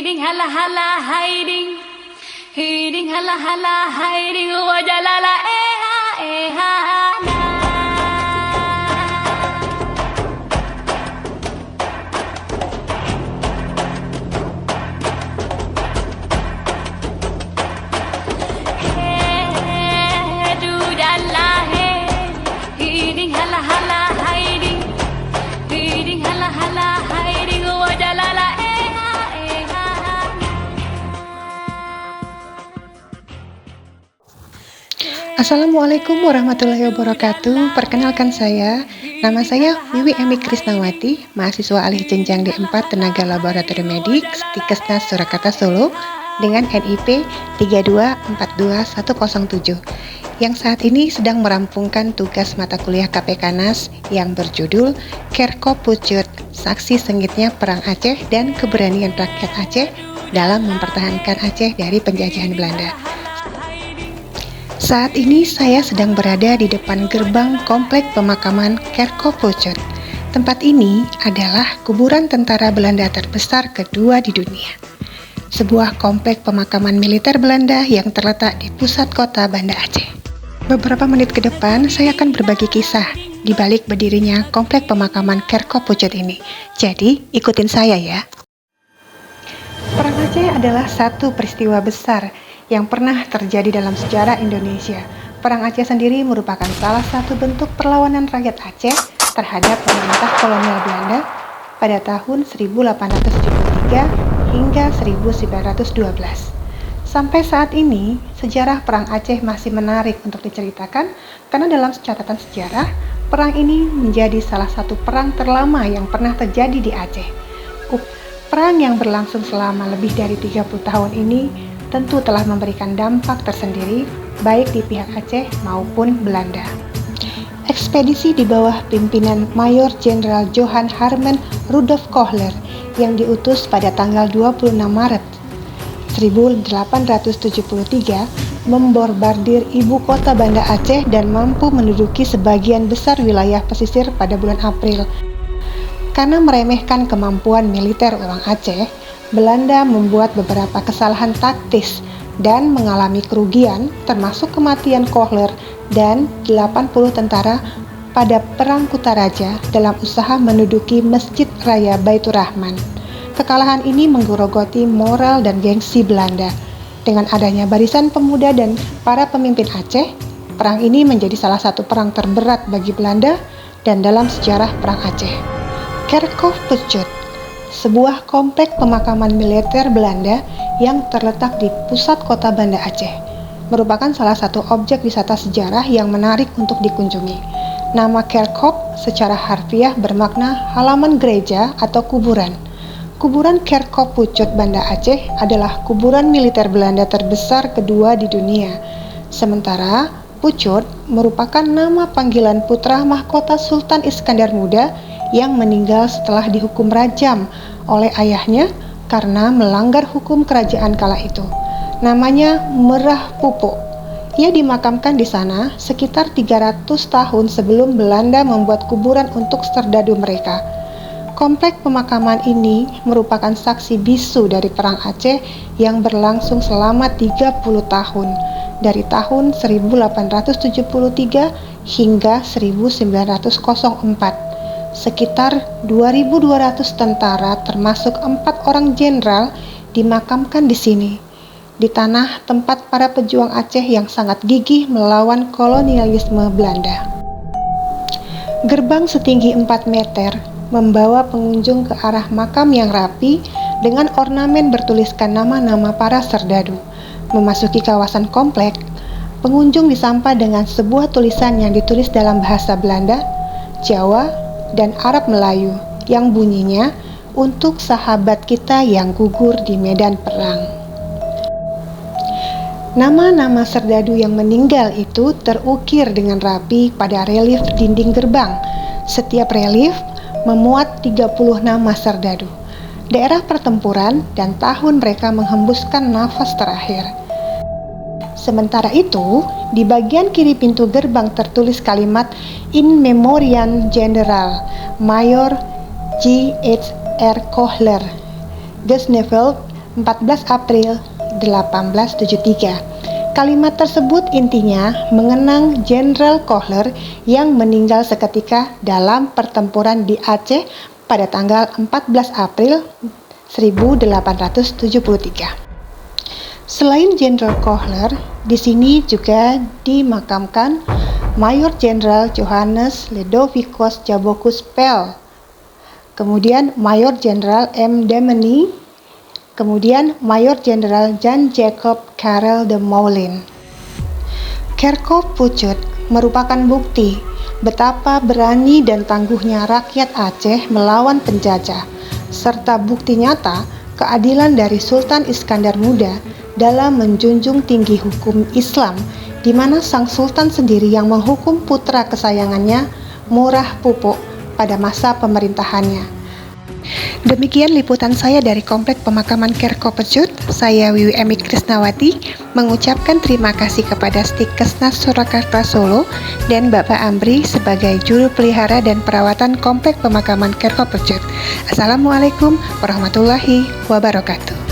Hiding hala hala hiding, hiding hala hala hiding, wajalala eha eha na. Hey du jalla hey, hiding hala hala hiding, hiding hala hala hiding, wajalala eha eha na. Assalamualaikum warahmatullahi wabarakatuh. Perkenalkan nama saya Wiwi Emi Krisnawati, mahasiswa alih jenjang D4 Tenaga Laboratorium Medik, Stikesnas Surakarta Solo dengan NIP 3242107 yang saat ini sedang merampungkan tugas mata kuliah KPKNAS yang berjudul Kerkop Pucut, Saksi Sengitnya Perang Aceh dan Keberanian Rakyat Aceh dalam Mempertahankan Aceh dari Penjajahan Belanda. Saat ini saya sedang berada di depan gerbang Komplek Pemakaman Kerkop Pucut. Tempat ini adalah kuburan tentara Belanda terbesar kedua di dunia. Sebuah komplek pemakaman militer Belanda yang terletak di pusat kota Banda Aceh. Beberapa menit ke depan saya akan berbagi kisah di balik berdirinya Komplek Pemakaman Kerkop Pucut ini. Jadi, ikutin saya ya. Perang Aceh adalah satu peristiwa besar yang pernah terjadi dalam sejarah Indonesia. Perang Aceh sendiri merupakan salah satu bentuk perlawanan rakyat Aceh terhadap pemerintah kolonial Belanda pada tahun 1873 hingga 1912. Sampai saat ini, sejarah Perang Aceh masih menarik untuk diceritakan karena dalam catatan sejarah, perang ini menjadi salah satu perang terlama yang pernah terjadi di Aceh. Perang yang berlangsung selama lebih dari 30 tahun ini tentu telah memberikan dampak tersendiri baik di pihak Aceh maupun Belanda. Ekspedisi di bawah pimpinan Mayor Jenderal Johan Harmen Rudolf Kohler yang diutus pada tanggal 26 Maret 1873 membombardir ibu kota Banda Aceh dan mampu menduduki sebagian besar wilayah pesisir pada bulan April. Karena meremehkan kemampuan militer orang Aceh, Belanda membuat beberapa kesalahan taktis dan mengalami kerugian termasuk kematian Kohler dan 80 tentara pada Perang Kutaraja dalam usaha menduduki Masjid Raya Baitur Rahman. Kekalahan ini menggerogoti moral dan gengsi Belanda. Dengan adanya barisan pemuda dan para pemimpin Aceh, perang ini menjadi salah satu perang terberat bagi Belanda dan dalam sejarah Perang Aceh. Kerkop Pucut, sebuah komplek pemakaman militer Belanda yang terletak di pusat kota Banda Aceh, merupakan salah satu objek wisata sejarah yang menarik untuk dikunjungi. Nama Kerkop secara harfiah bermakna halaman gereja atau kuburan. Kuburan Kerkop Pucut Banda Aceh adalah kuburan militer Belanda terbesar kedua di dunia. Sementara Pucut merupakan nama panggilan putra mahkota Sultan Iskandar Muda yang meninggal setelah dihukum rajam oleh ayahnya karena melanggar hukum kerajaan kala itu. Namanya Merah Pupuk. Ia dimakamkan di sana sekitar 300 tahun sebelum Belanda membuat kuburan untuk serdadu mereka. Komplek pemakaman ini merupakan saksi bisu dari Perang Aceh yang berlangsung selama 30 tahun, dari tahun 1873 hingga 1904. Sekitar 2.200 tentara termasuk 4 orang jenderal dimakamkan di sini, di tanah tempat para pejuang Aceh yang sangat gigih melawan kolonialisme Belanda. Gerbang setinggi 4 meter membawa pengunjung ke arah makam yang rapi dengan ornamen bertuliskan nama-nama para serdadu. Memasuki kawasan komplek, pengunjung disapa dengan sebuah tulisan yang ditulis dalam bahasa Belanda, Jawa, dan Arab Melayu yang bunyinya, "Untuk sahabat kita yang gugur di medan perang." Nama-nama serdadu yang meninggal itu terukir dengan rapi pada relief dinding gerbang. Setiap relief memuat 30 nama serdadu, daerah pertempuran, dan tahun mereka menghembuskan nafas terakhir. Sementara itu, di bagian kiri pintu gerbang tertulis kalimat In Memoriam General Mayor G.H.R. Kohler, Gesneveld 14 April 1873. Kalimat tersebut intinya mengenang Jenderal Kohler yang meninggal seketika dalam pertempuran di Aceh pada tanggal 14 April 1873. Selain Jenderal Kohler, di sini juga dimakamkan Mayor Jenderal Johannes Ledovicus Jabokus Pel, kemudian Mayor Jenderal M. Demeny, kemudian Mayor Jenderal Jan Jacob Karel de Moulin. Kerkhof Pucut merupakan bukti betapa berani dan tangguhnya rakyat Aceh melawan penjajah, serta bukti nyata keadilan dari Sultan Iskandar Muda dalam menjunjung tinggi hukum Islam, di mana sang sultan sendiri yang menghukum putra kesayangannya, Murah Pupuk, pada masa pemerintahannya. Demikian liputan saya dari Komplek Pemakaman Kerkhof Pucut. Saya Wiwi Emi Krisnawati mengucapkan terima kasih kepada Stikesnas Surakarta Solo dan Bapak Amri sebagai juru pelihara dan perawatan Komplek Pemakaman Kerkhof Pucut. Assalamualaikum warahmatullahi wabarakatuh.